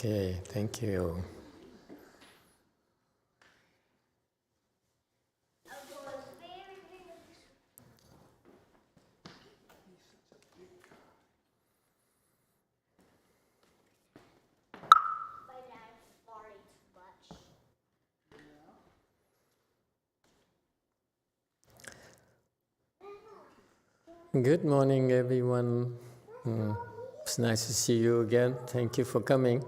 Okay, thank you. Good morning, everyone. It's nice to see you again. Thank you for coming.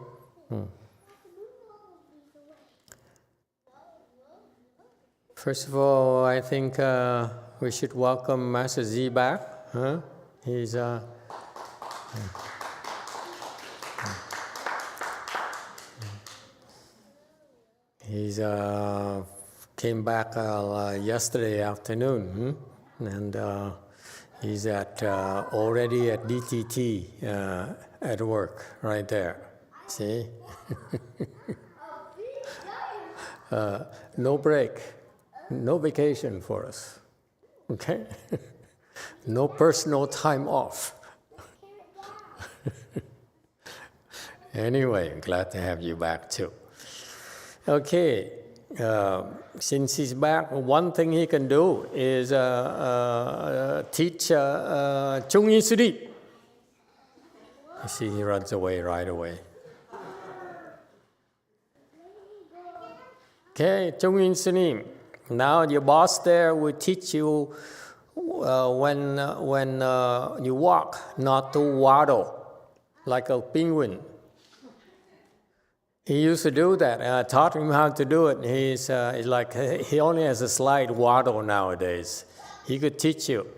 First of all, I think we should welcome Master Z back. He's came back yesterday afternoon, and he's already at DTT at work right there. See, no break. No vacation for us, okay? No personal time off. Anyway, I'm glad to have you back too. Okay, since he's back, one thing he can do is teach Chung Yin Sudi. You see, he runs away right away. Okay, Chung Yin Sudi. Now your boss there will teach you when you walk, not to waddle like a penguin. He used to do that, and I taught him how to do it. He's like, he only has a slight waddle nowadays. He could teach you.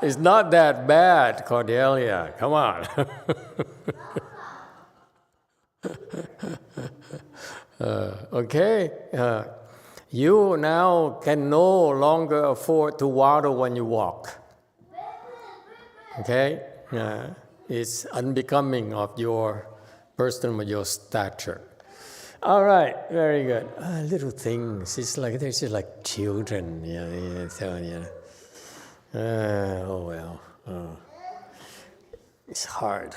It's not that bad, Cordelia. Come on. Okay, you now can no longer afford to waddle when you walk. Okay, it's unbecoming of your person with your stature. All right, very good. Little things. It's like they're just like children. Oh well. It's hard.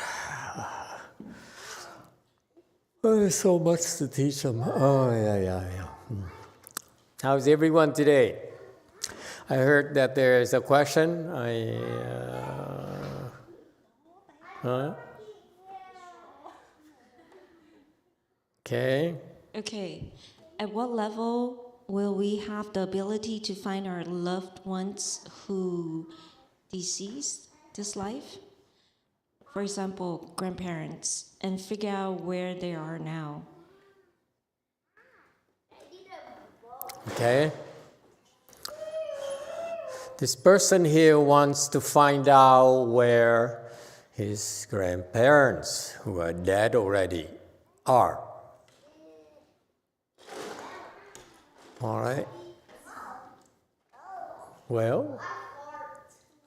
Oh, there's so much to teach them. Oh, yeah. How's everyone today? I heard that there is a question. Okay. Okay. At what level will we have the ability to find our loved ones who deceased this life? For example, grandparents, and figure out where they are now. Okay. This person here wants to find out where his grandparents, who are dead already, are. All right. Well,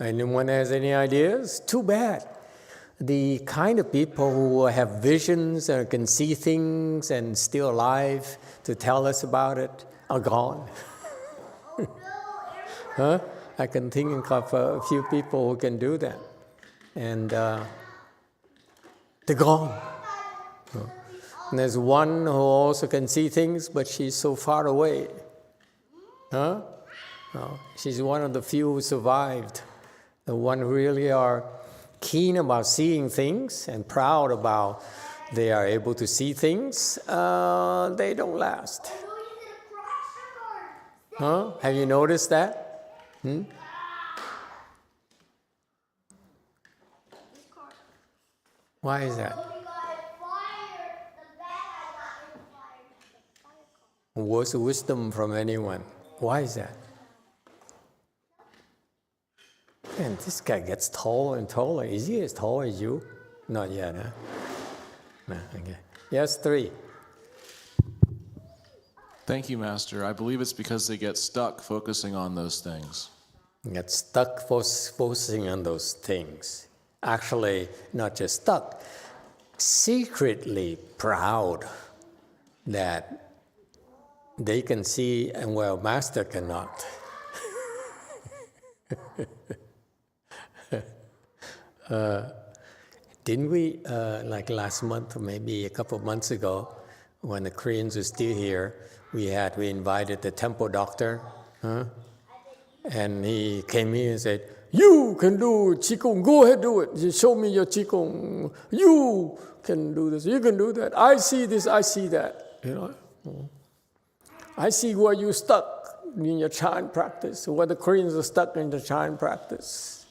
anyone has any ideas? Too bad. The kind of people who have visions and can see things and still alive to tell us about it are gone. Huh? I can think of a few people who can do that. And they're gone. And there's one who also can see things, but she's so far away. Huh? No, she's one of the few who survived. The one who really are keen about seeing things and proud about they are able to see things, they don't last. Huh? Have you noticed that? Why is that? Words of wisdom from anyone. Why is that? Man, this guy gets taller and taller. Is he as tall as you? Not yet, huh? No, okay. Yes, 3. Thank you, Master. I believe it's because they get stuck focusing on those things. Get stuck focusing on those things. Actually, not just stuck, secretly proud that they can see, and well, Master cannot. Didn't we, like last month or maybe a couple of months ago, when the Koreans were still here, we invited the temple doctor, and he came in and said, "You can do Qigong, go ahead, do it. You show me your Qigong. You can do this, you can do that. I see this, I see that. I see where you're stuck in your Chan practice, where the Koreans are stuck in the Chan practice.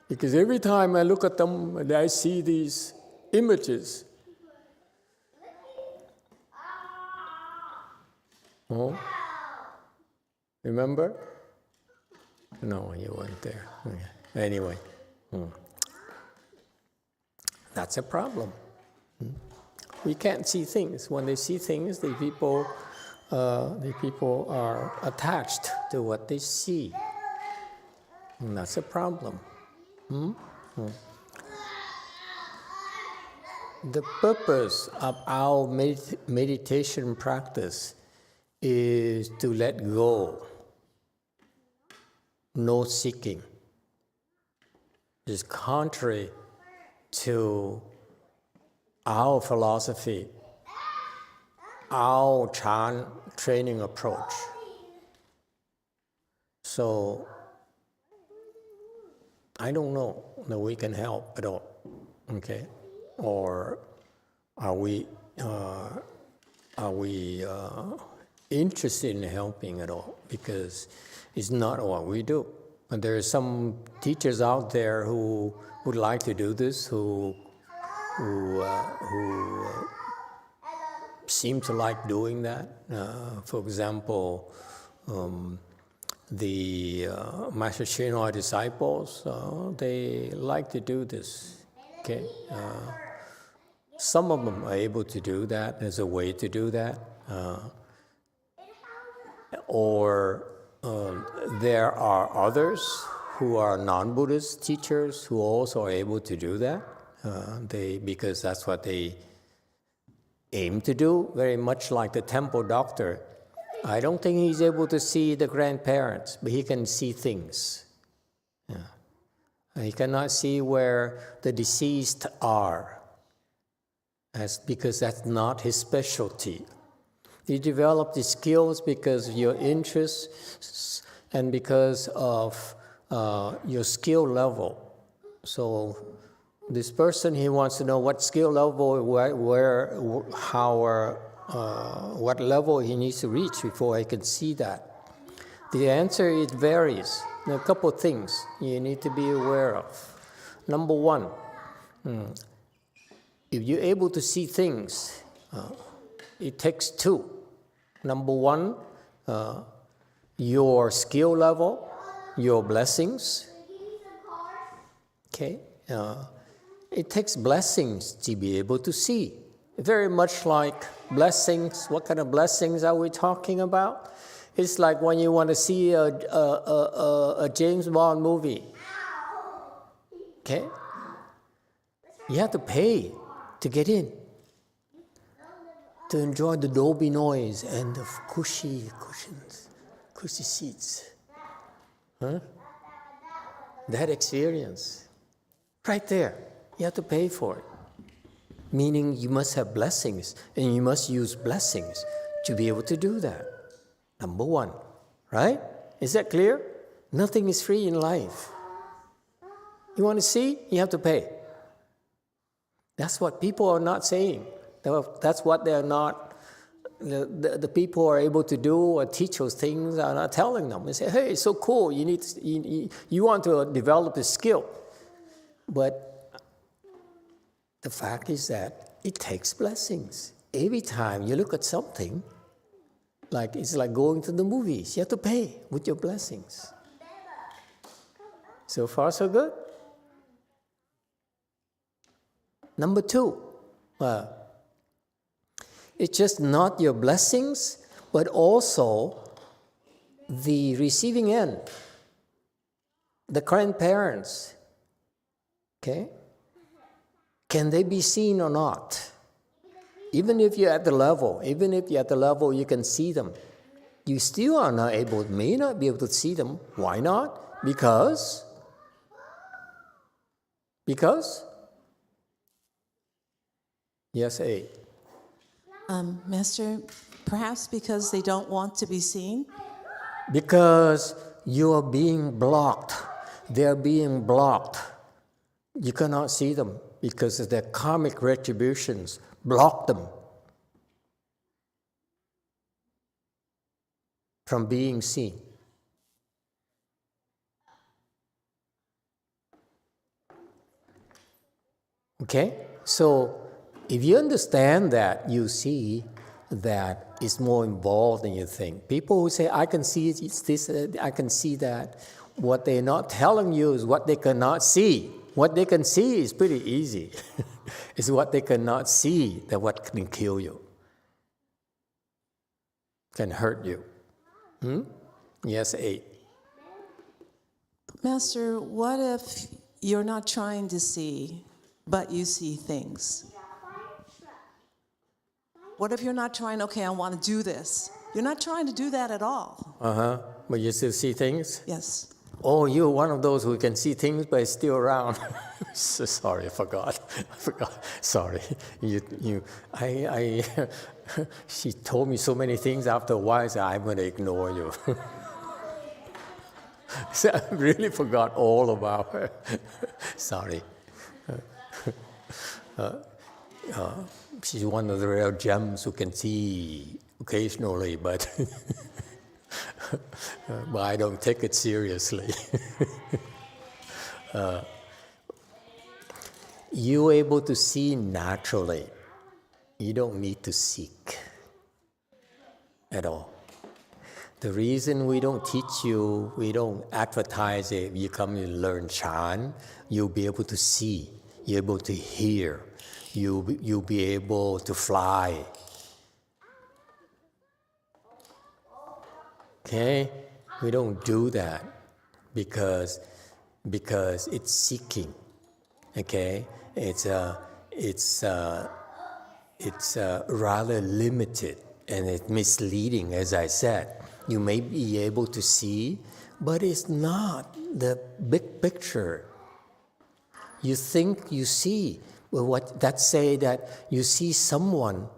Because every time I look at them, I see these images. Remember? No, you weren't there. Anyway, that's a problem. We can't see things. When they see things, the people are attached to what they see. And that's a problem. The purpose of our meditation practice is to let go. No seeking. It's contrary to our philosophy, our Chan training approach. So, I don't know that we can help at all, okay? Or are we interested in helping at all? Because it's not what we do. And there are some teachers out there who would like to do this, who seem to like doing that. For example, the Master Shinoi disciples, they like to do this. Okay, some of them are able to do that. There's a way to do that, or there are others who are non-Buddhist teachers who also are able to do that. Because that's what they aim to do. Very much like the temple doctor. I don't think he's able to see the grandparents, but he can see things. He cannot see where the deceased are, because that's not his specialty. You develop these skills because of your interests and because of your skill level. So this person, he wants to know what skill level, what level he needs to reach before he can see that. The answer, it varies. There are a couple of things you need to be aware of. Number one, if you're able to see things, it takes two. Number one, your skill level, your blessings. Okay? It takes blessings to be able to see. Very much like blessings. What kind of blessings are we talking about? It's like when you want to see a James Bond movie. Okay? You have to pay to get in, to enjoy the Dolby noise and the cushy seats. That experience, right there, you have to pay for it. Meaning you must have blessings, and you must use blessings to be able to do that. Number one, right? Is that clear? Nothing is free in life. You want to see? You have to pay. That's what people are not saying. That's what they're not, the people who are able to do or teach those things are not telling them. They say, hey, it's so cool, you want to develop a skill. But the fact is that it takes blessings. Every time you look at something, it's like going to the movies. You have to pay with your blessings. So far, so good? Number two, it's just not your blessings, but also the receiving end, the grandparents. Okay? Can they be seen or not? Even if you're at the level, you can see them. You still are not able, may not be able to see them. Why not? Because? Yes, A. Master, perhaps because they don't want to be seen? Because you are being blocked. They are being blocked. You cannot see them because of their karmic retributions. Block them from being seen. Okay? So, if you understand that, you see that it's more involved than you think. People who say, I can see it's this, I can see that, what they're not telling you is what they cannot see. What they can see is pretty easy. It's what they cannot see that what can kill you, can hurt you. Yes, 8. Master, what if you're not trying to see, but you see things? What if you're not trying, okay, I want to do this? You're not trying to do that at all. But you still see things? Yes. Oh, you're one of those who can see things but is still around. So sorry, I forgot. Sorry. She told me so many things after a while, so I'm going to ignore you. So I really forgot all about her. Sorry. She's one of the rare gems who can see occasionally, but but I don't take it seriously. You're able to see naturally. You don't need to seek at all. The reason we don't teach you, we don't advertise it, you come and learn Chan, you'll be able to see, you're able to hear, you'll be able to fly. Okay? We don't do that because it's seeking. Okay? It's rather limited and it's misleading, as I said. You may be able to see, but it's not the big picture. You think you see. Well, what that say that you see someone,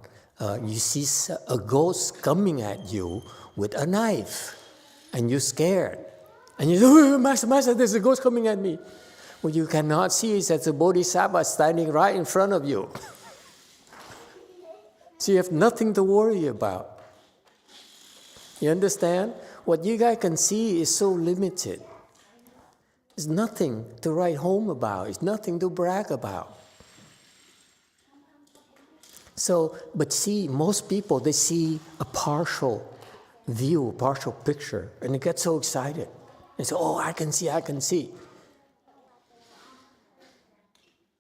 you see a ghost coming at you with a knife, and you're scared. And you say, oh, Master, there's a ghost coming at me. What you cannot see is that the Bodhisattva standing right in front of you. So you have nothing to worry about. You understand? What you guys can see is so limited. It's nothing to write home about. It's nothing to brag about. So, but see, most people, they see a partial view, a partial picture, and they get so excited. They say, oh, I can see.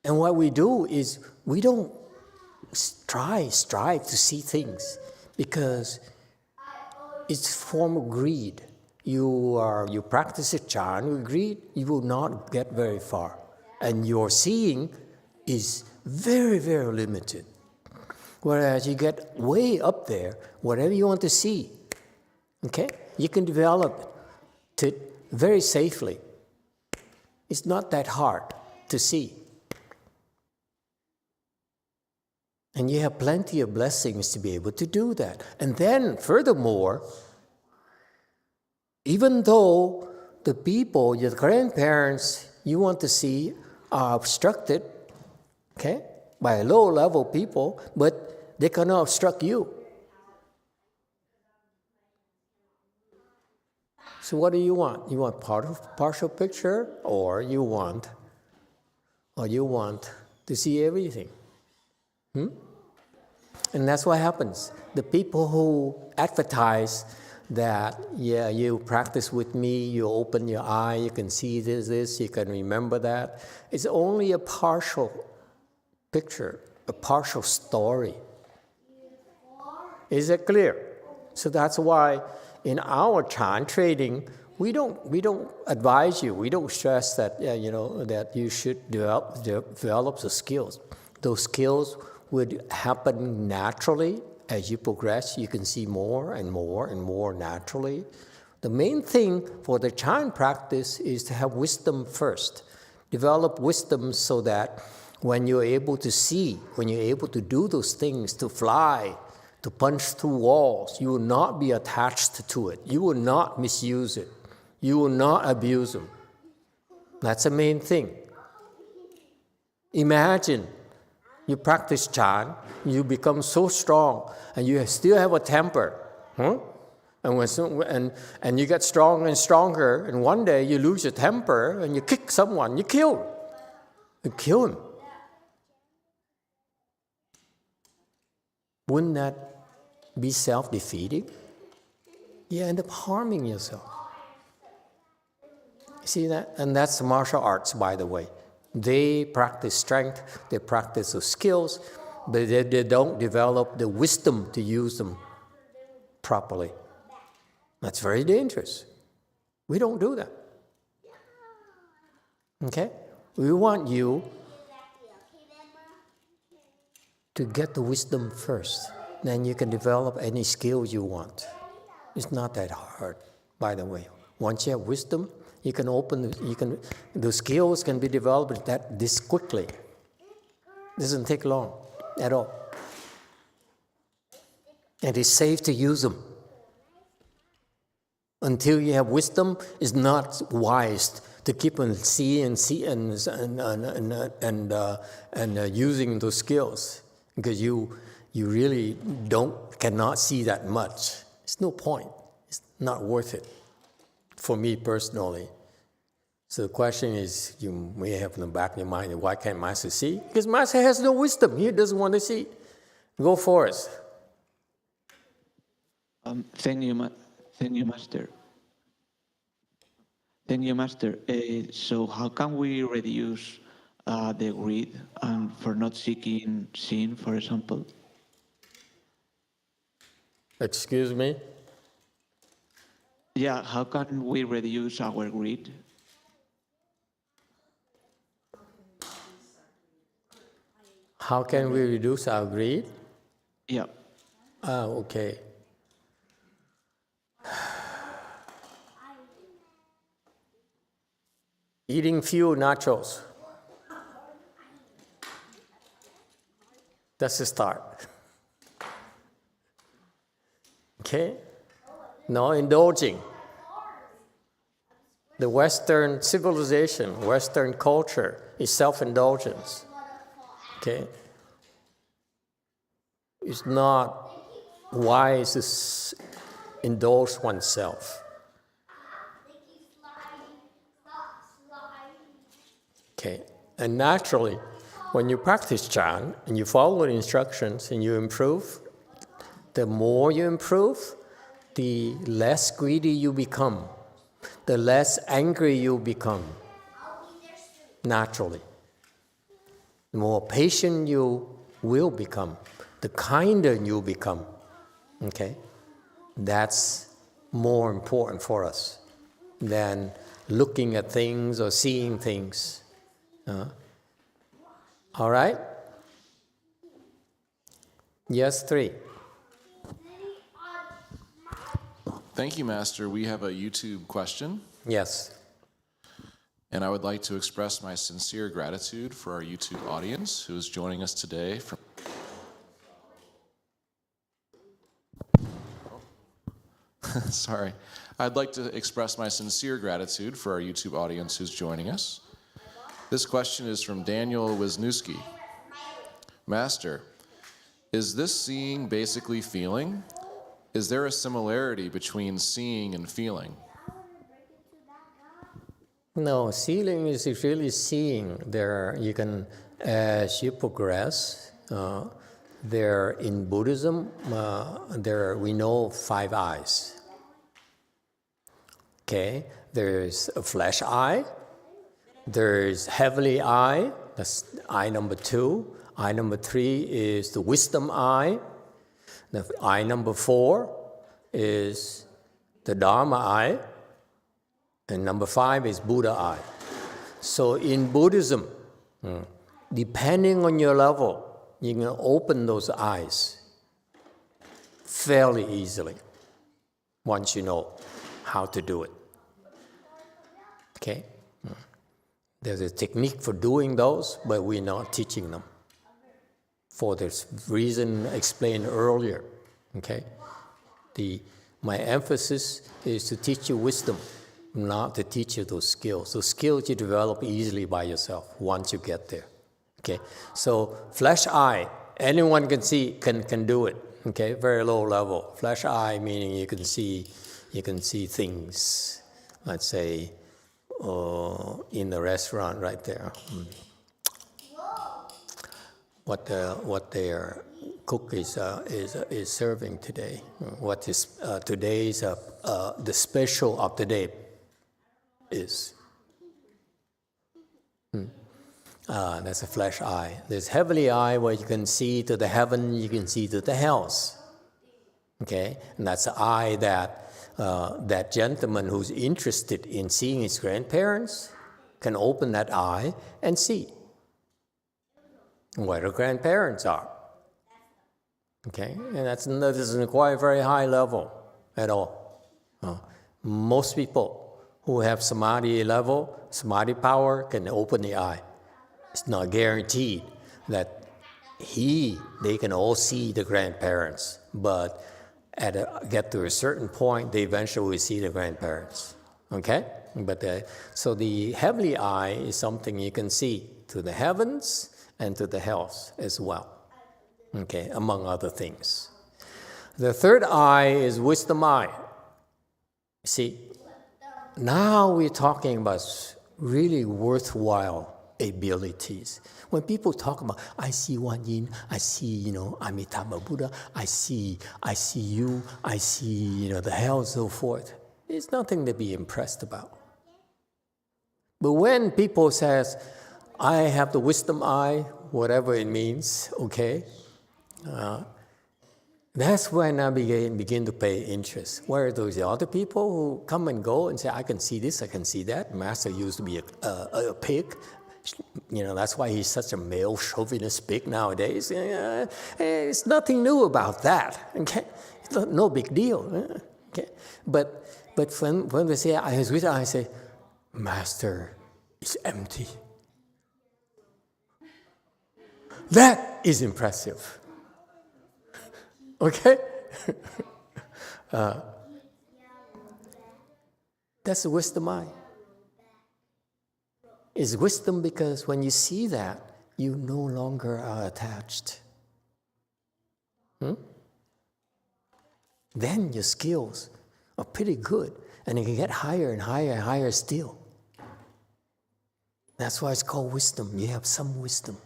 And what we do is we don't strive to see things because it's a form of greed. You practice a Chan with greed, you will not get very far. And your seeing is very, very limited. Whereas you get way up there, whatever you want to see, okay, you can develop it very safely. It's not that hard to see. And you have plenty of blessings to be able to do that. And then, furthermore, even though the people, your grandparents you want to see are obstructed, okay, by low-level people, but they cannot obstruct you. So what do you want? You want partial picture, or you want to see everything? And that's what happens. The people who advertise that, yeah, you practice with me, you open your eye, you can see this, you can remember that. It's only a partial picture, a partial story. Is it clear? So that's why in our Chan trading, we don't advise you, we don't stress that that you should develop the skills. Those skills would happen naturally. As you progress, you can see more and more and more naturally. The main thing for the Chan practice is to have wisdom first. Develop wisdom so that when you're able to see, when you're able to do those things, to fly, to punch through walls, you will not be attached to it. You will not misuse it. You will not abuse them. That's the main thing. Imagine you practice Chan, you become so strong, and you still have a temper. And you get stronger and stronger, and one day you lose your temper, and you kick someone, you kill him. You kill him. Wouldn't that be self-defeating? You end up harming yourself. See that? And that's martial arts, by the way. They practice strength, they practice the skills, but they don't develop the wisdom to use them properly. That's very dangerous. We don't do that. Okay? We want you to get the wisdom first. Then you can develop any skills you want. It's not that hard, by the way. Once you have wisdom, you can the skills can be developed this quickly. It doesn't take long at all. And it's safe to use them. Until you have wisdom, it's not wise to keep on seeing and using those skills, because you really cannot see that much. It's no point. It's not worth it for me personally. So the question is, you may have in the back of your mind, why can't Master see? Because Master has no wisdom. He doesn't want to see. Go for it. Thank you, Master. Thank you, Master. So how can we reduce the greed and for not seeking sin, for example? Excuse me? Yeah, how can we reduce our greed? How can we reduce our greed? Yeah. Okay. Eating few nachos. That's the start. Okay? No indulging. The Western civilization, Western culture is self-indulgence. Okay? It's not wise to indulge oneself. Okay, and naturally, when you practice Chan and you follow the instructions and you improve, the more you improve, the less greedy you become, the less angry you become, naturally. The more patient you will become, the kinder you become, okay? That's more important for us than looking at things or seeing things. All right? Yes, 3. Thank you, Master. We have a YouTube question. Yes. And I would like to express my sincere gratitude for our YouTube audience who is joining us today from Sorry. I'd like to express my sincere gratitude for our YouTube audience who's joining us. This question is from Daniel Wisniewski. Master, is this seeing basically feeling? Is there a similarity between seeing and feeling? No, seeing is really seeing. You can, as you progress, in Buddhism, we know 5 eyes. Okay, there's a flesh eye. There's heavenly eye, that's eye number 2. Eye number 3 is the wisdom eye. The eye number 4 is the Dharma eye. And number 5 is Buddha eye. So in Buddhism, depending on your level, you can open those eyes fairly easily once you know how to do it. Okay? There's a technique for doing those, but we're not teaching them for this reason explained earlier. Okay? My emphasis is to teach you wisdom, not to teach you those skills. Those skills you develop easily by yourself once you get there. Okay? So flesh eye, anyone can see, can do it. Okay? Very low level. Flesh eye meaning you can see things. Let's say in the restaurant right there. What their cook is serving today. What is today's the special of the day is. That's a flesh eye. There's heavenly eye where you can see to the heaven, you can see to the hells. Okay, and that's the eye that gentleman who's interested in seeing his grandparents can open that eye and see where the grandparents are. Okay, and that doesn't require a very high level at all. Most people who have samadhi level, samadhi power, can open the eye. It's not guaranteed that they can all see the grandparents, but get to a certain point, they eventually will see the grandparents. Okay? But so the heavenly eye is something you can see to the heavens and to the hells as well. Okay, among other things. The third eye is wisdom eye. See, now we're talking about really worthwhile abilities. When people talk about, I see Wan Yin, I see, Amitabha Buddha, I see you, I see, the hell and so forth, it's nothing to be impressed about. But when people says, I have the wisdom eye, whatever it means, okay, that's when I begin to pay interest. Where are those other people who come and go and say, I can see this, I can see that. Master used to be a pig. That's why he's such a male chauvinist pig nowadays. It's nothing new about that. Okay? No big deal. Okay? But when they say, I say, Master is empty. That is impressive. Okay? That's the wisdom eye. It's wisdom because when you see that, you no longer are attached. Then your skills are pretty good, and you can get higher and higher and higher still. That's why it's called wisdom. You have some wisdom.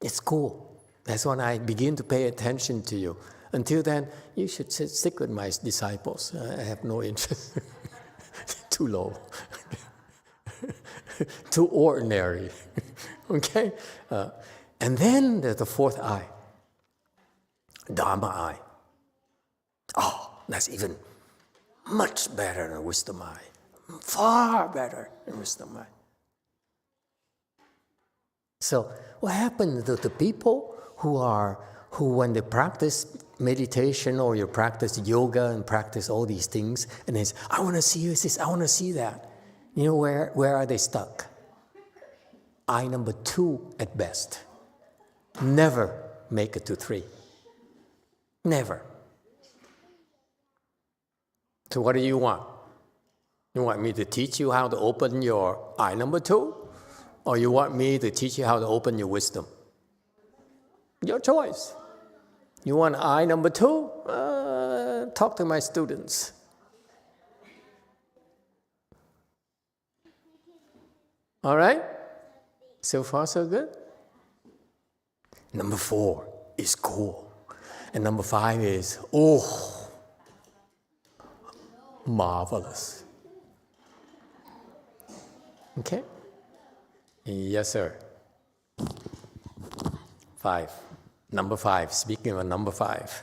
It's cool. That's when I begin to pay attention to you. Until then, you should stick with my disciples. I have no interest. Too low. Too ordinary. Okay? And then there's the fourth eye. Dharma eye. Oh, that's even much better than wisdom eye. Far better than wisdom eye. So what happens to the people who when they practice meditation or you practice yoga and practice all these things, and they say, I want to see this, I want to see that. You know where are they stuck? Eye number 2 at best. Never make it to 3. Never. So what do you want? You want me to teach you how to open your eye number 2? Or you want me to teach you how to open your wisdom? Your choice. You want eye number 2? Talk to my students. All right? So far, so good? Number 4 is cool. And number 5 is, marvelous. Okay? Yes, sir. 5. Number 5. Speaking of number 5.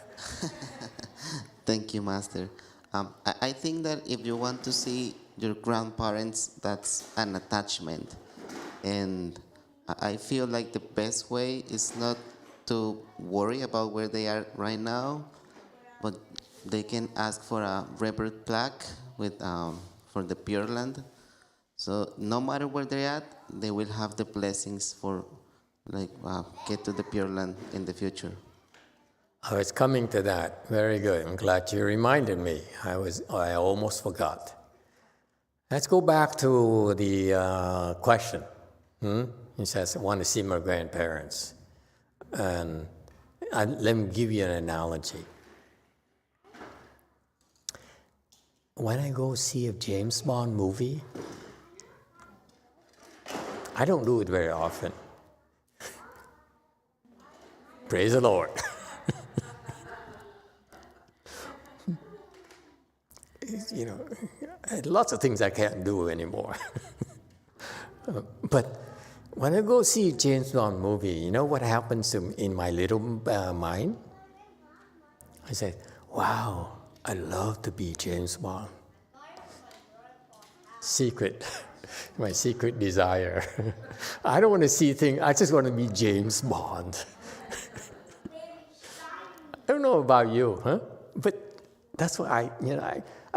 Thank you, Master. I think that if you want to see your grandparents, that's an attachment. And I feel like the best way is not to worry about where they are right now, but they can ask for a rebirth plaque with for the Pure Land. So no matter where they're at, they will have the blessings for get to the Pure Land in the future. I was coming to that. Very good. I'm glad you reminded me. I almost forgot. Let's go back to the question. He says, I want to see my grandparents. And let me give you an analogy. When I go see a James Bond movie, I don't do it very often. Praise the Lord. You know, lots of things I can't do anymore. But when I go see a James Bond movie, you know what happens in my little mind? I say, wow, I love to be James Bond. Secret, my secret desire. I don't want to see things, I just want to be James Bond. I don't know about you, huh? But that's what I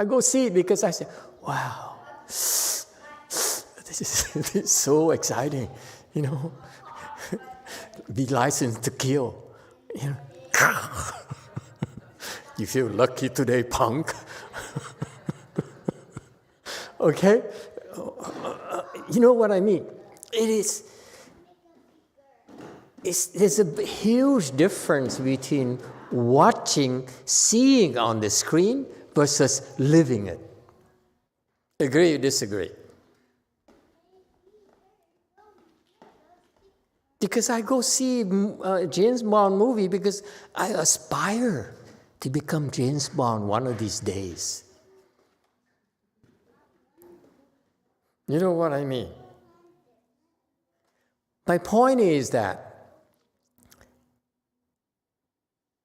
go see it because I say, wow, this is so exciting, you know. Be licensed to kill, you know. You feel lucky today, punk. Okay? You know what I mean? There's a huge difference between watching, seeing on the screen versus living it. Agree or disagree? Because I go see a James Bond movie because I aspire to become James Bond one of these days. You know what I mean? My point is that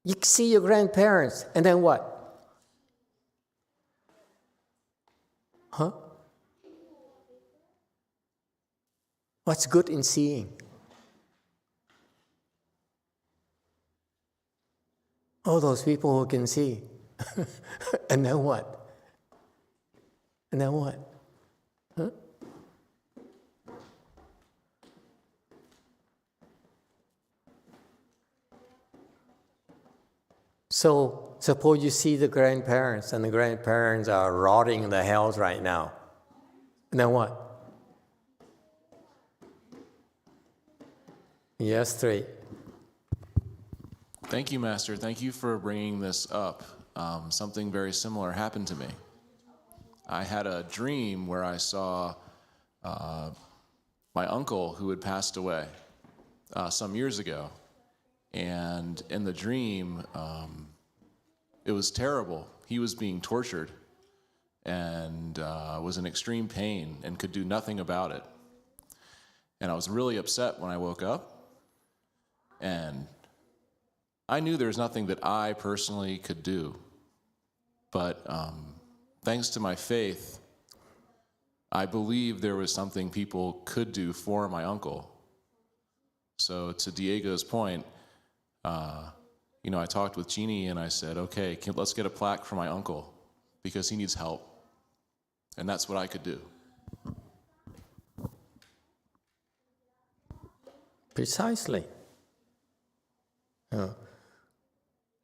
you see your grandparents, and then what? Huh? What's good in seeing? All those people who can see. And then what? And then what? Huh? So, suppose you see the grandparents, and the grandparents are rotting in the hells right now. And then what? Yes, 3. Thank you, Master. Thank you for bringing this up. Something very similar happened to me. I had a dream where I saw my uncle who had passed away some years ago. And in the dream, it was terrible. He was being tortured and was in extreme pain and could do nothing about it. And I was really upset when I woke up. And I knew there was nothing that I personally could do. But thanks to my faith, I believe there was something people could do for my uncle. So to Diego's point, I talked with Jeannie and I said, okay, let's get a plaque for my uncle because he needs help. And that's what I could do. Precisely.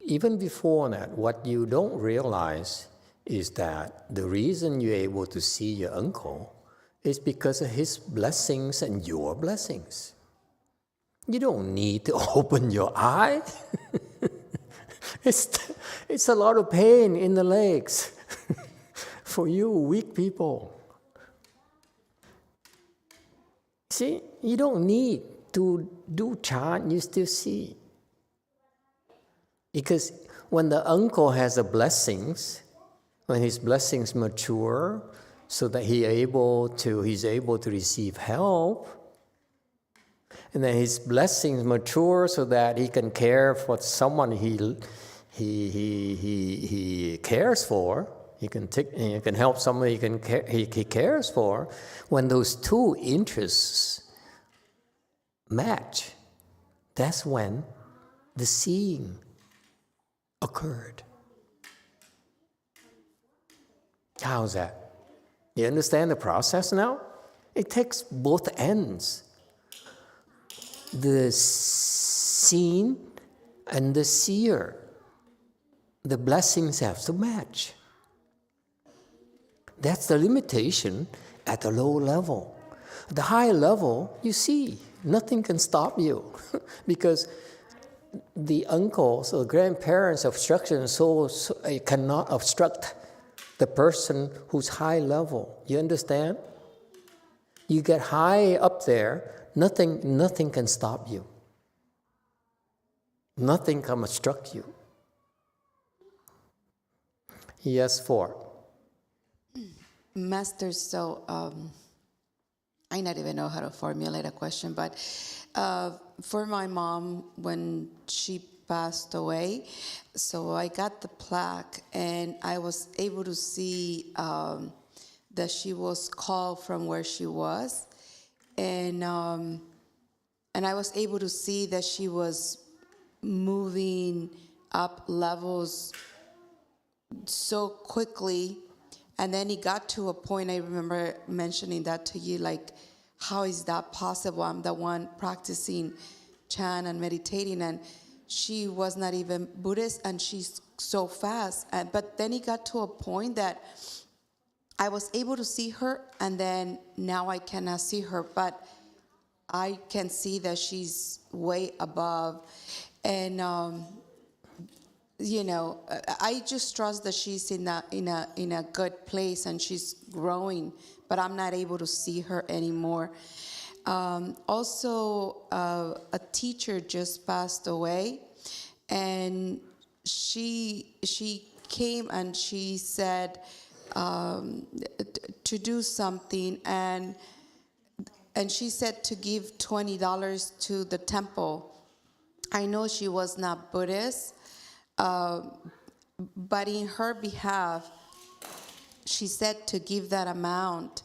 Even before that, what you don't realize is that the reason you're able to see your uncle is because of his blessings and your blessings. You don't need to open your eye. It's a lot of pain in the legs for you weak people. See, you don't need to do chant, you still see. Because when the uncle has the blessings, when his blessings mature, so that he's able to receive help, and then his blessings mature so that he can care for someone he cares for. He can help someone he cares for. When those two interests match, that's when the seeing occurred. How's that? You understand the process now? It takes both ends. The seen and the seer, the blessings have to match. That's the limitation at the low level. At the high level, you see, nothing can stop you because the uncles or grandparents' obstruction so cannot obstruct the person who's high level. You understand? You get high up there, nothing can stop you. Nothing can obstruct you. Yes, 4. Master, so I not even know how to formulate a question, but for my mom, when she passed away, so I got the plaque and I was able to see that she was called from where she was, and I was able to see that she was moving up levels so quickly. And then it got to a point, I remember mentioning that to you, like, how is that possible? I'm the one practicing chant and meditating, and she was not even Buddhist, and she's so fast. But then it got to a point that I was able to see her, and then now I cannot see her, but I can see that she's way above. And I just trust that she's in a good place and she's growing, but I'm not able to see her anymore. Also, a teacher just passed away, and she came and she said to do something, and she said to give $20 to the temple. I know she was not Buddhist. But in her behalf, she said to give that amount,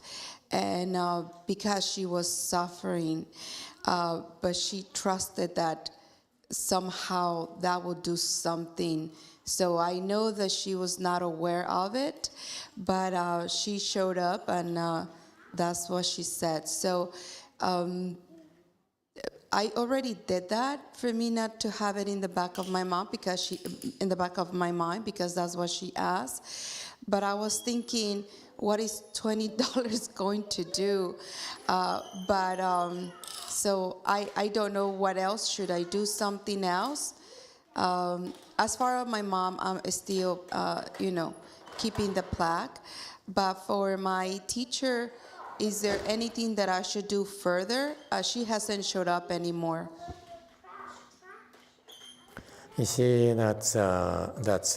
and because she was suffering, but she trusted that somehow that would do something. So I know that she was not aware of it, but she showed up, and that's what she said. So I already did that for me not to have it in the back of my mind because that's what she asked. But I was thinking, what is $20 going to do? So I don't know what else. Should I do something else? As far as my mom, I'm still, keeping the plaque. But for my teacher, is there anything that I should do further? She hasn't showed up anymore. You see, that's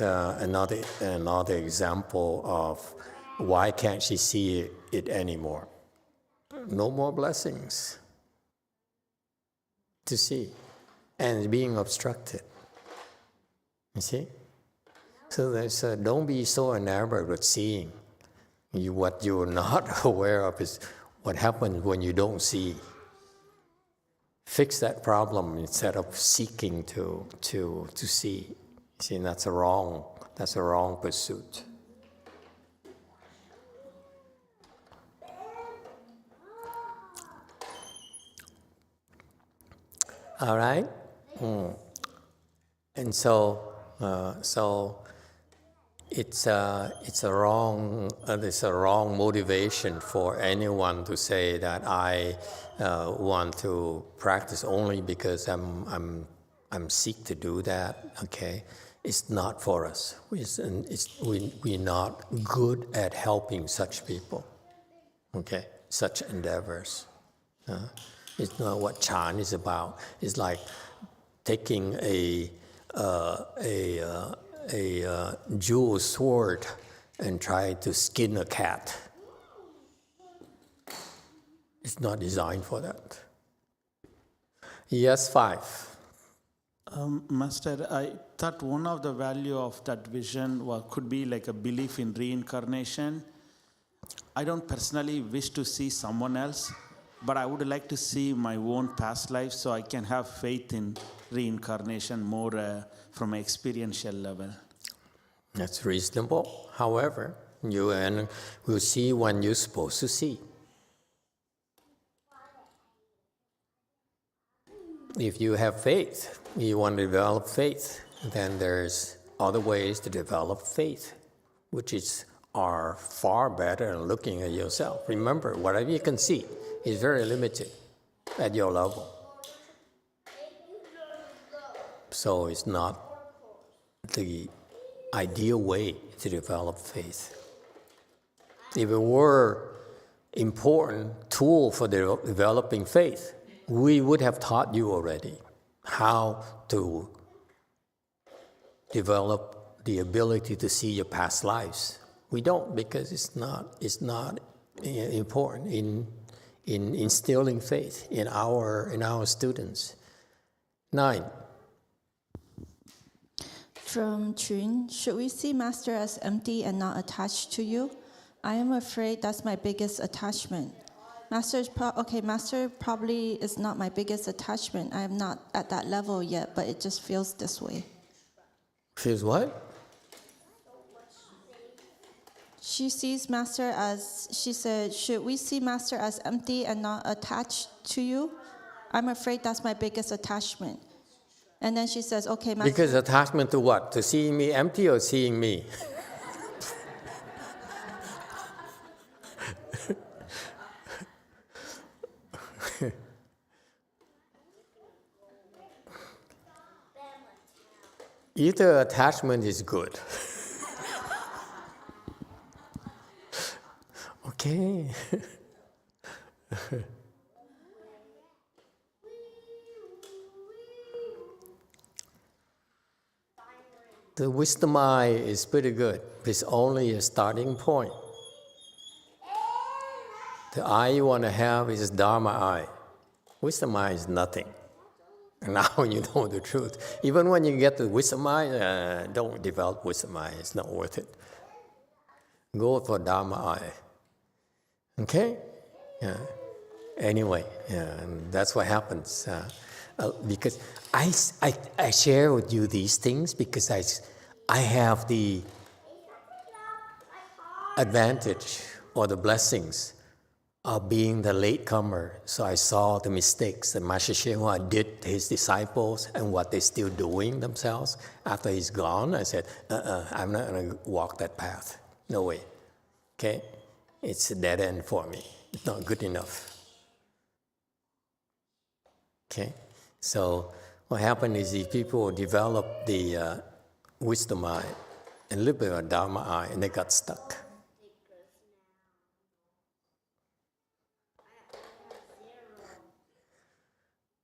another example of why can't she see it anymore? No more blessings to see, and being obstructed. You see, so there's don't be so enamored with seeing. What you're not aware of is what happens when you don't see. Fix that problem instead of seeking to see. See, that's a wrong pursuit. All right, and so it's a wrong motivation for anyone to say that I want to practice only because I'm seek to do that. Okay, it's not for us. We're not good at helping such people. Okay, such endeavors. It's not what Chan is about. It's like taking a jewel sword and try to skin a cat. It's not designed for that. Yes, 5. Master, I thought one of the value of that vision could be like a belief in reincarnation. I don't personally wish to see someone else, but I would like to see my own past life so I can have faith in reincarnation more from an experiential level. That's reasonable. However, you will see when you're supposed to see. If you have faith, you want to develop faith, then there's other ways to develop faith, which are far better than looking at yourself. Remember, whatever you can see is very limited at your level. So it's not the ideal way to develop faith. If it were important tool for developing faith, we would have taught you already how to develop the ability to see your past lives. We don't, because it's not important in instilling faith in our students. 9. From Chun, should we see Master as empty and not attached to you? I am afraid that's my biggest attachment. Master probably is not my biggest attachment. I am not at that level yet, but it just feels this way. Feels what? She sees Master as, she said, should we see Master as empty and not attached to you? I'm afraid that's my biggest attachment. And then she says, okay, Master. Because attachment to what? To seeing me empty or seeing me? Either attachment is good. Okay. The wisdom eye is pretty good. It's only a starting point. The eye you want to have is Dharma eye. Wisdom eye is nothing. And now you know the truth. Even when you get the wisdom eye, don't develop wisdom eye. It's not worth it. Go for Dharma eye. Okay? Yeah. Anyway, and that's what happens. Because I share with you these things because I have the advantage or the blessings of being the latecomer. So I saw the mistakes that Master YongHua did to his disciples and what they're still doing themselves after he's gone. I said, I'm not going to walk that path. No way. Okay? It's a dead end for me. It's not good enough. Okay? So what happened is if people develop the wisdom eye and a little bit of Dharma eye, and they got stuck.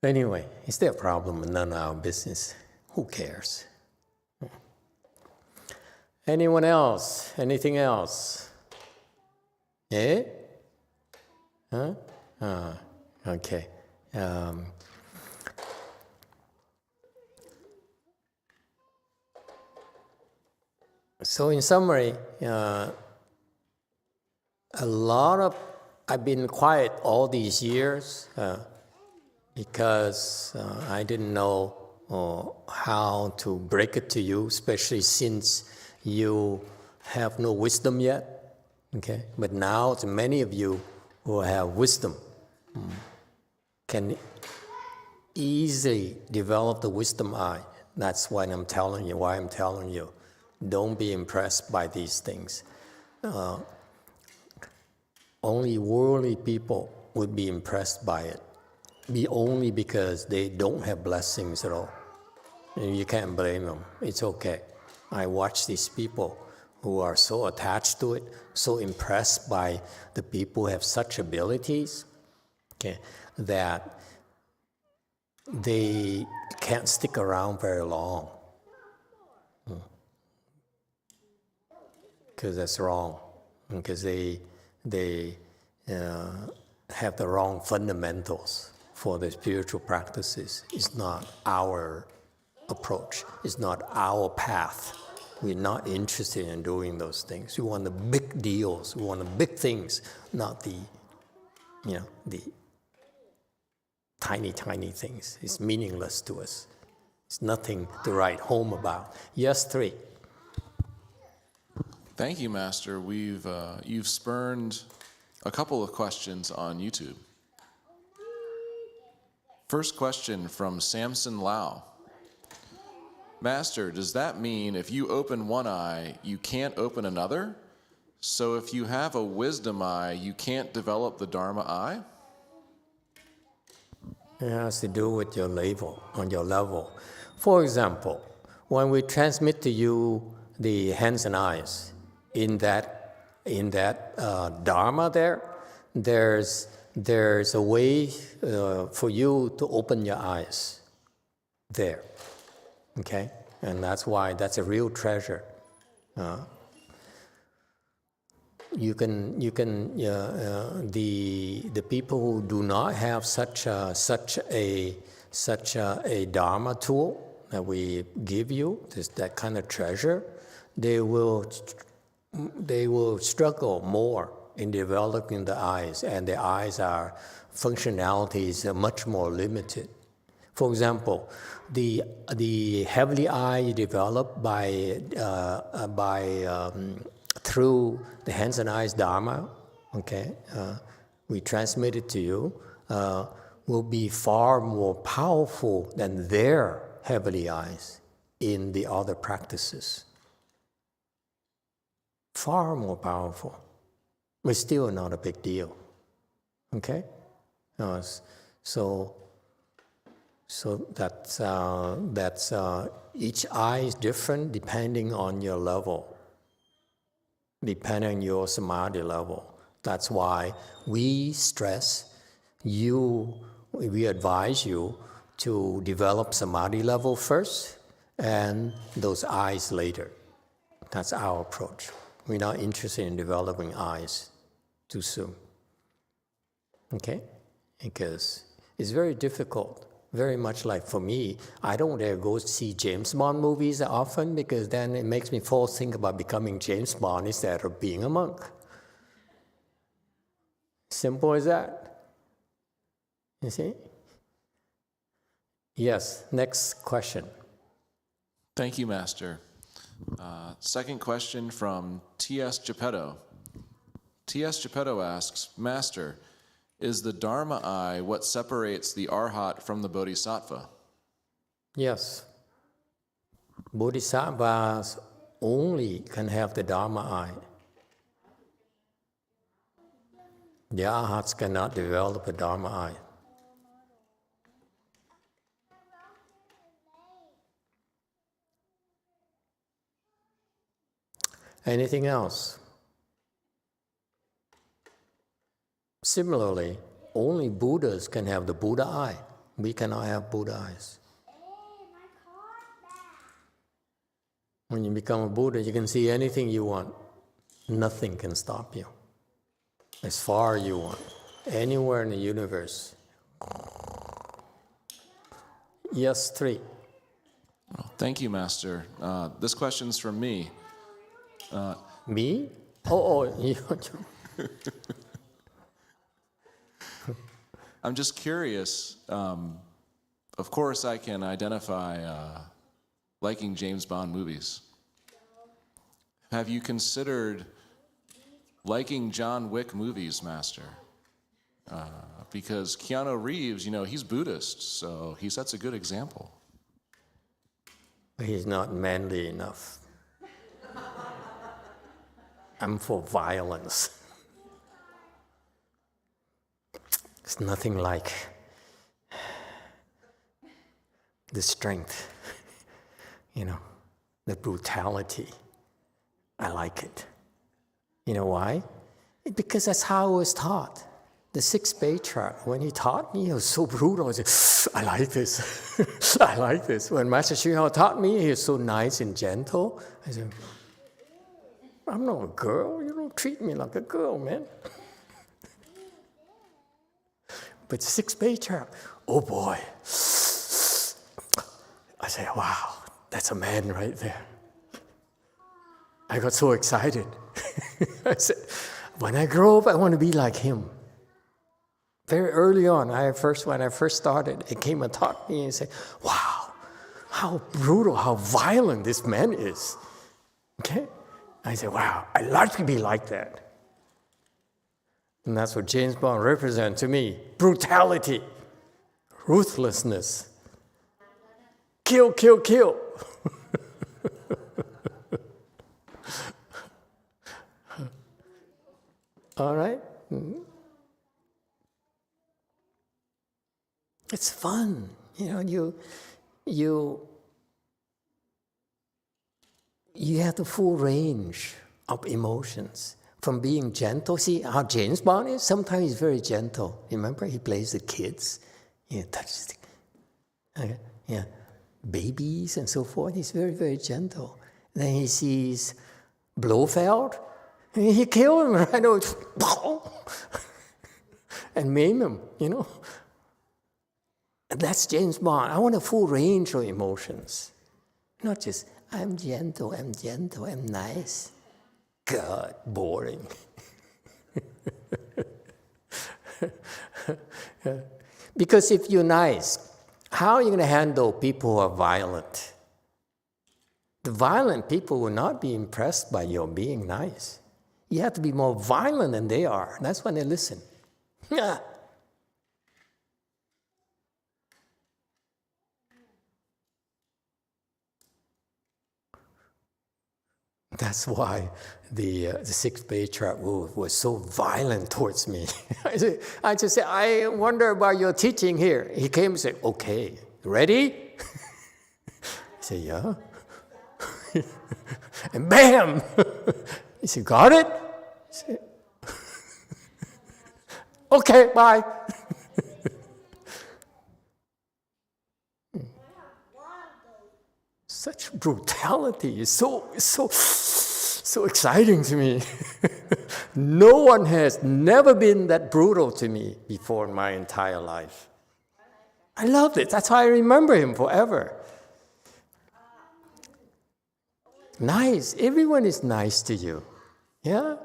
Anyway, it's their problem and none of our business. Who cares? Anyone else? Anything else? Eh? Huh? Okay. So in summary, I've been quiet all these years because I didn't know how to break it to you, especially since you have no wisdom yet. Okay, but now many of you who have wisdom can easily develop the wisdom eye. That's why I'm telling you. Don't be impressed by these things. Only worldly people would be impressed by it. Only because they don't have blessings at all. And you can't blame them. It's okay. I watch these people who are so attached to it, so impressed by the people who have such abilities, okay, that they can't stick around very long. Because that's wrong. Because they have the wrong fundamentals for the spiritual practices. It's not our approach. It's not our path. We're not interested in doing those things. We want the big deals. We want the big things, not the tiny, tiny things. It's meaningless to us. It's nothing to write home about. Yes, 3. Thank you, Master. You've spurned a couple of questions on YouTube. First question from Samson Lau. Master, does that mean if you open one eye, you can't open another? So if you have a wisdom eye, you can't develop the Dharma eye? It has to do with your level, on your level. For example, when we transmit to you the hands and eyes, in that Dharma there's a way for you to open your eyes there. Okay? And that's why that's a real treasure. The people who do not have such a Dharma tool that we give you, that kind of treasure, they will struggle more in developing the eyes, and the eyes are functionalities are much more limited. For example, the heavenly eye developed through the hands and eyes Dharma, okay, we transmit it to you, will be far more powerful than their heavenly eyes in the other practices. Far more powerful, but still not a big deal. Okay, so that's each eye is different depending on your level, depending on your samadhi level. That's why we stress we advise you to develop samadhi level first and those eyes later. That's our approach. We're not interested in developing eyes too soon. Okay? Because it's very difficult. Very much like for me, I don't dare go see James Bond movies often because then it makes me think about becoming James Bond instead of being a monk. Simple as that. You see? Yes, next question. Thank you, Master. Second question from T.S. Geppetto. T.S. Geppetto asks, Master, is the Dharma eye what separates the Arhat from the Bodhisattva? Yes. Bodhisattvas only can have the Dharma eye. The Arhats cannot develop a Dharma eye. Anything else? Similarly, only Buddhas can have the Buddha eye. We cannot have Buddha eyes. When you become a Buddha, you can see anything you want. Nothing can stop you. As far as you want. Anywhere in the universe. Yes, 3. Well, thank you, Master. This question's from me. Me? Oh, you. I'm just curious. Of course, I can identify liking James Bond movies. Have you considered liking John Wick movies, Master? Because Keanu Reeves, he's Buddhist, so he sets a good example. He's not manly enough. I'm for violence. It's nothing like the strength, the brutality. I like it. You know why? Because that's how I was taught. The 6 patriarch, when he taught me, he was so brutal. I said, I like this. I like this. When Master Xu taught me, he was so nice and gentle. I said, I'm not a girl. You don't treat me like a girl, man. But 6 patriarch, oh boy. I said, wow, that's a man right there. I got so excited. I said, when I grow up, I want to be like him. Very early on, when I first started, it came and taught me and said, wow, how brutal, how violent this man is. Okay? I said, wow, I'd like to be like that. And that's what James Bond represents to me. Brutality, ruthlessness. Kill, kill, kill. All right? Mm-hmm. It's fun. You have the full range of emotions. From being gentle. See how James Bond is? Sometimes he's very gentle. Remember, he plays the kids. He touches babies and so forth. He's very, very gentle. Then he sees Blofeld. He killed him right away. And maim him, And that's James Bond. I want a full range of emotions. Not just, I'm gentle, I'm nice. God, boring. Because if you're nice, how are you going to handle people who are violent? The violent people will not be impressed by your being nice. You have to be more violent than they are. That's when they listen. That's why the sixth patriarch was so violent towards me. I just said, I wonder about your teaching here. He came and said, okay, ready? I said, yeah. And bam! He said, got it? I said, okay, bye. Such brutality is so exciting to me. No one has never been that brutal to me before in my entire life. I loved it. That's why I remember him forever. Nice. Everyone is nice to you. Yeah?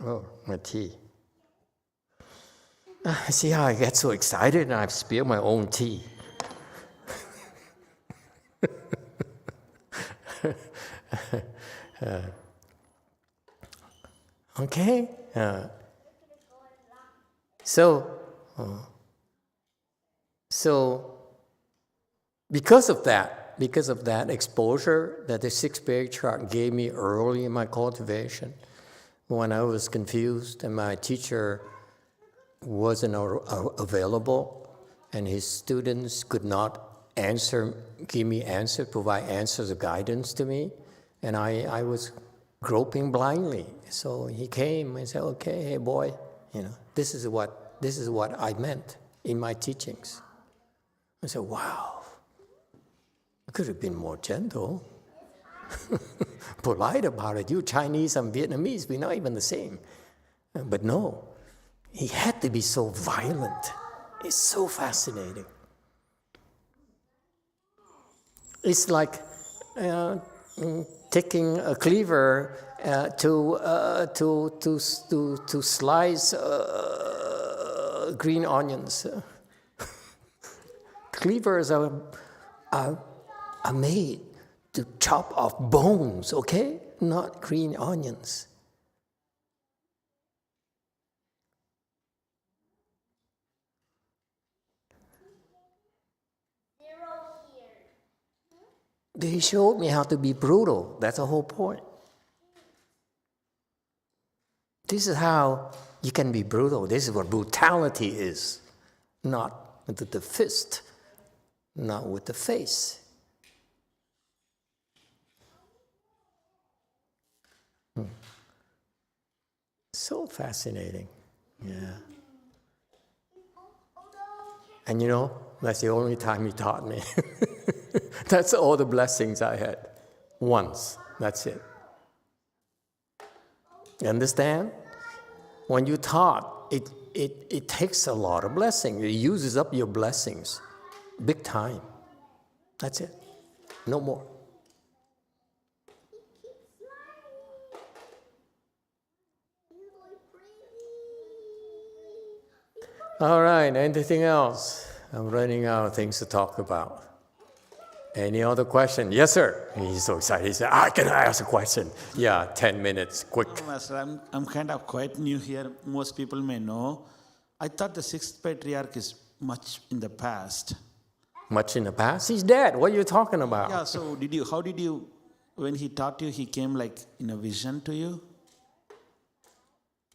Oh, my tea. See how I get so excited and I spill my own tea. Okay? So because of that exposure that the sixth patriarch gave me early in my cultivation, when I was confused and my teacher wasn't available and his students could not provide answers or guidance to me, and I was groping blindly. So he came and said, okay, hey boy, this is what I meant in my teachings. I said, wow, I could have been more gentle, polite about it. You Chinese and Vietnamese, we're not even the same. But no, he had to be so violent. It's so fascinating. It's like taking a cleaver to slice green onions. Cleavers are made to chop off bones, okay? Not green onions. They showed me how to be brutal. That's the whole point. This is how you can be brutal. This is what brutality is. Not with the fist, not with the face. So fascinating. Yeah. And that's the only time he taught me. That's all the blessings I had. Once. That's it. You understand? When you taught, it takes a lot of blessing. It uses up your blessings. Big time. That's it. No more. All right, anything else? I'm running out of things to talk about. Any other question? Yes, sir. He's so excited. He said, can I ask a question? Yeah, 10 minutes, quick. No, Master, I'm kind of quite new here. Most people may know. I thought the sixth patriarch is much in the past. Much in the past? He's dead. What are you talking about? Yeah, so how did you, when he taught you, he came like in a vision to you?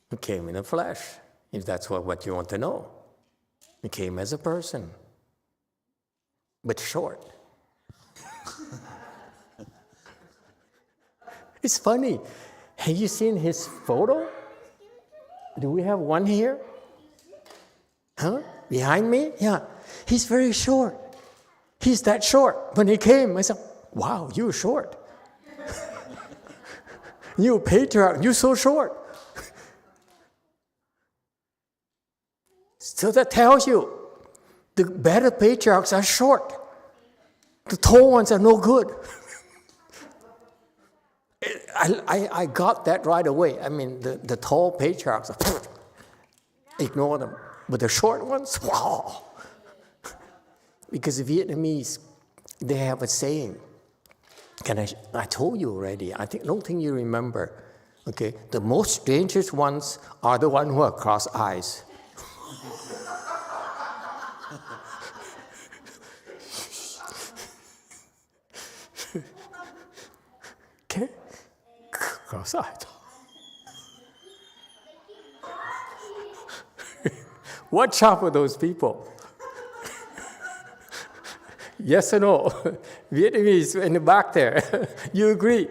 He came in the flesh, if that's what you want to know. He came as a person, but short. It's funny. Have you seen his photo? Do we have one here? Huh? Behind me? Yeah. He's very short. He's that short. When he came, I said, wow, you're short. You're a patriarch. You're so short. So that tells you the better patriarchs are short. The tall ones are no good. I got that right away. I mean, the tall patriarchs, ignore them. But the short ones, wow. Because the Vietnamese, they have a saying. I told you already. Don't think you remember. Okay, the most dangerous ones are the ones who are cross eyes. Okay, cross eyed. Watch out for those people. Yes or no? Vietnamese in the back there. You agree?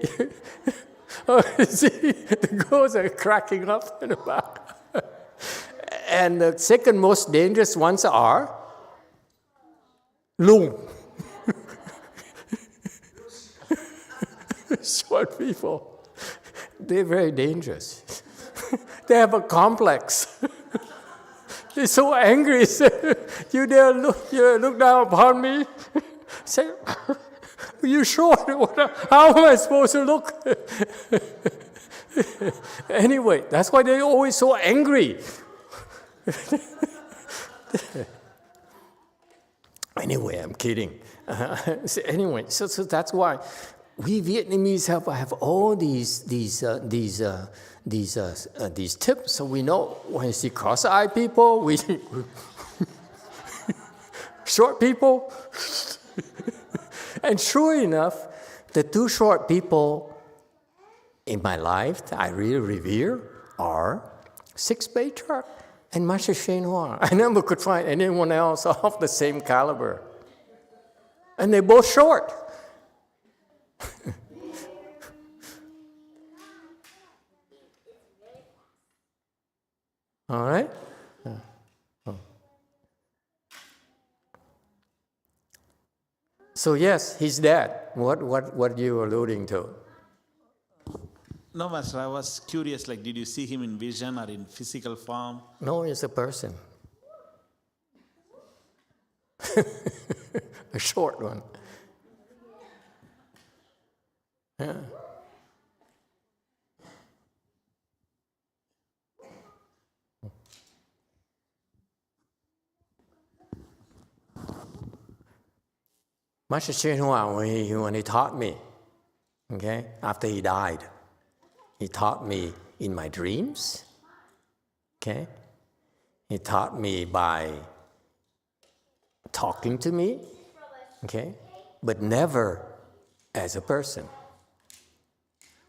Oh, see, the girls are cracking up in the back. And the second most dangerous ones are Lung. Short people. They're very dangerous. They have a complex. They're so angry. You dare look down upon me? Say, you short? How am I supposed to look? Anyway, that's why they're always so angry. Anyway, I'm kidding. So that's why we Vietnamese have all these tips, so we know when you see cross-eyed people, we short people, and sure enough, the two short people in my life that I really revere are Sixth Patriarch and Master YongHua. I never could find anyone else of the same caliber, and they're both short. All right? So yes, he's dead. What are you alluding to? No, Master, I was curious, like, did you see him in vision or in physical form? No, he's a person. A short one. Yeah. Master YongHua, when he taught me, okay, after he died, he taught me in my dreams, okay? He taught me by talking to me, okay? But never as a person.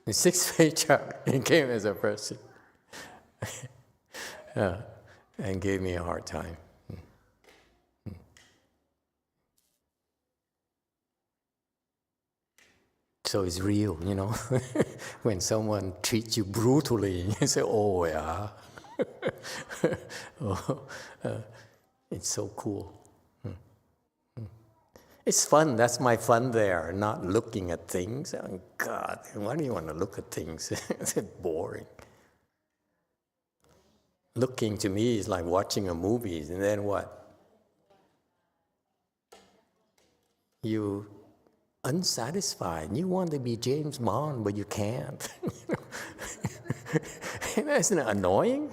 The sixth patriarch, he came as a person. And gave me a hard time. So it's real, you know. When someone treats you brutally, you say, oh, yeah. It's so cool. It's fun. That's my fun there, not looking at things. Oh, God, why do you want to look at things? It's boring. Looking to me is like watching a movie, and then what? You unsatisfied. You want to be James Bond, but you can't. Isn't it annoying?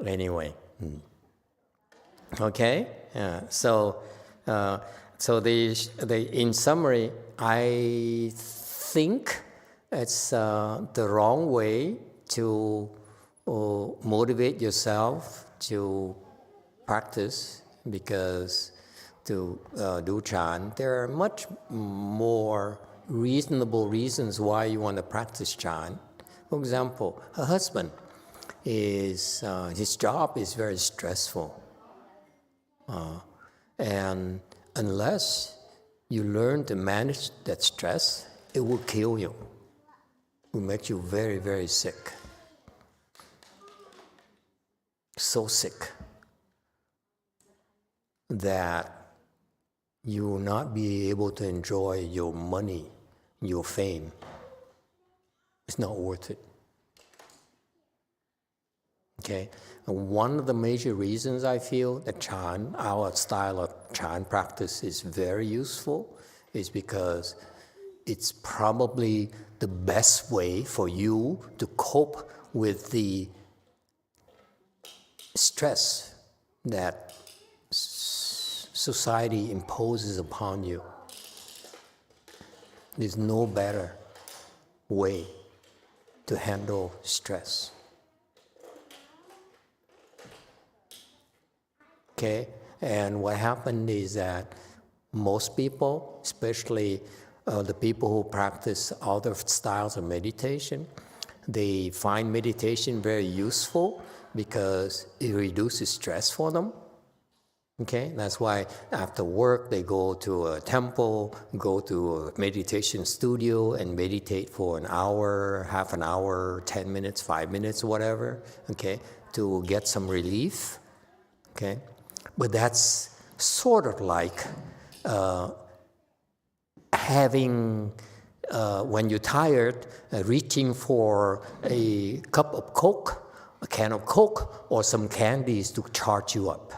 Anyway. Okay? So in summary, I think it's the wrong way to motivate yourself to practice, because to do chant, there are much more reasonable reasons why you want to practice chant. For example, a husband his job is very stressful, and unless you learn to manage that stress, it will kill you. It will make you very, very sick. So sick that you will not be able to enjoy your money, your fame. It's not worth it. Okay? And one of the major reasons I feel that chant, our style of chant practice is very useful, is because it's probably the best way for you to cope with the stress that society imposes upon you. There's no better way to handle stress. Okay? And what happened is that most people, especially the people who practice other styles of meditation, they find meditation very useful because it reduces stress for them. Okay, that's why after work they go to a temple, go to a meditation studio and meditate for an hour, half an hour, 10 minutes, 5 minutes, whatever, okay, to get some relief. Okay, but that's sort of like having, when you're tired, reaching for a cup of Coke, a can of Coke, or some candies to charge you up.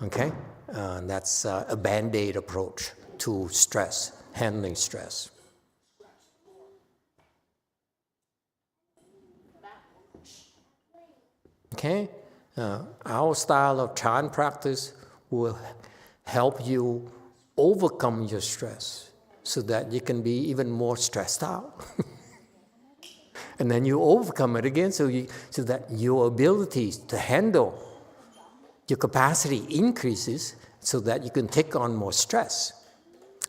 Okay? That's a Band-Aid approach to stress, handling stress. Okay? Our style of chant practice will help you overcome your stress so that you can be even more stressed out. And then you overcome it again so that your ability to handle, your capacity increases so that you can take on more stress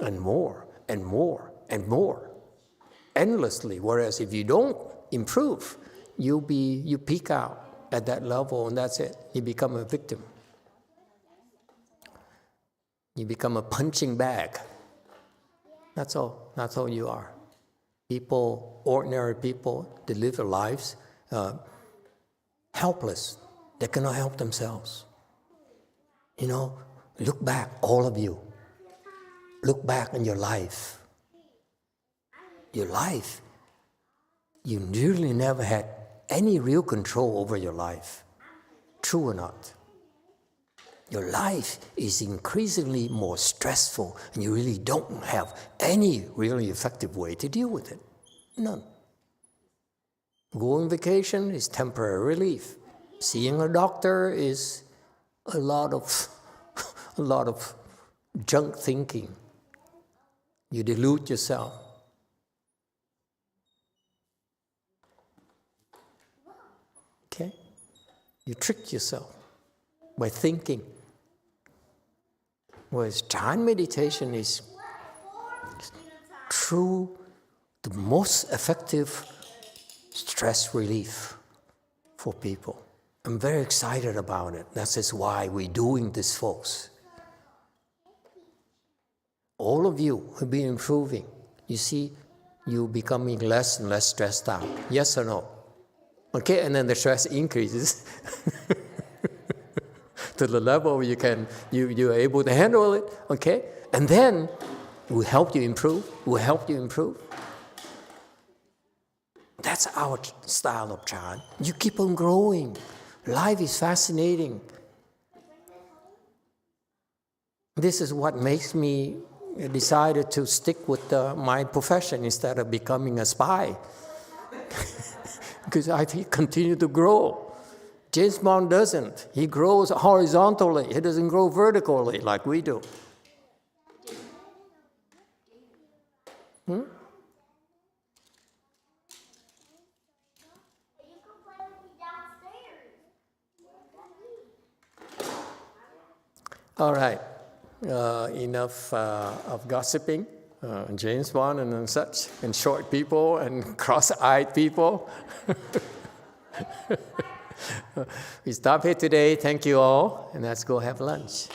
and more and more and more endlessly. Whereas if you don't improve, you peak out at that level and that's it. You become a victim. You become a punching bag. That's all. That's all you are. People, ordinary people, they live their lives helpless. They cannot help themselves. You know, look back, all of you. Look back in your life. Your life, you really never had any real control over your life. True or not? Your life is increasingly more stressful and you really don't have any really effective way to deal with it. None. Going on vacation is temporary relief. Seeing a doctor is a lot of junk thinking. You delude yourself. Okay? You trick yourself by thinking. Whereas chant meditation is true, the most effective stress relief for people. I'm very excited about it. That's just why we're doing this, folks. All of you have been improving. You see, you're becoming less and less stressed out. Yes or no? Okay, and then the stress increases to the level where you're able to handle it. Okay, and then it will help you improve. It will help you improve. That's our style of chant. You keep on growing. Life is fascinating. This is what makes me decided to stick with my profession instead of becoming a spy. Because I continue to grow. James Bond doesn't. He grows horizontally. He doesn't grow vertically like we do. All right. Enough of gossiping. James Bond and such, and short people and cross-eyed people. We stop here today. Thank you all, and let's go have lunch.